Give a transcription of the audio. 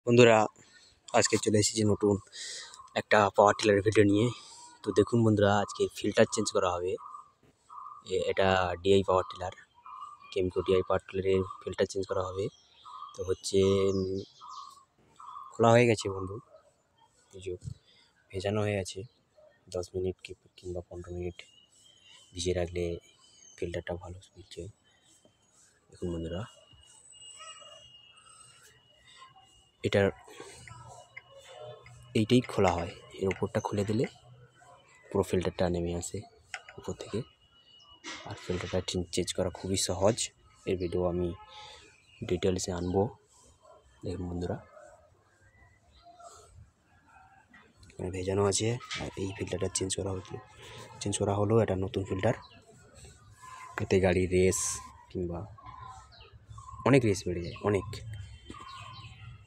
বন্ধুরা আজকে চলে এসেছি নতুন একটা পাওয়ার টিলারের ভিডিও নিয়ে। তো দেখুন বন্ধুরা, আজকে ফিল্টার চেঞ্জ করা হবে। এটা ডিআই পাওয়ার টিলার, কেমকো ডিআই পাওয়ার টিলারের ফিল্টার চেঞ্জ করা হবে। তো হচ্ছে খোলা হয়ে গেছে বন্ধু, ভেজানো হয়ে গেছে। 10 মিনিট কিংবা 15 মিনিট ভিজিয়ে রাখলে ফিল্টারটা ভালো চলছে। দেখুন বন্ধুরা, এইটাই খোলা হয়। এর উপরটা খুলে দিলে পুরো ফিল্টারটা নেমে আসে উপর থেকে। আর ফিল্টারটা চেঞ্জ করা খুবই সহজ। এর ভিডিও আমি ডিটেলসে আনবো। দেখুন বন্ধুরা, এখানে ভেজানো আছে। আর এই ফিল্টারটা চেঞ্জ করা হলো। এটা নতুন ফিল্টার। এতে গাড়ির রেস কিংবা অনেক রেস বেড়ে যায়, অনেক।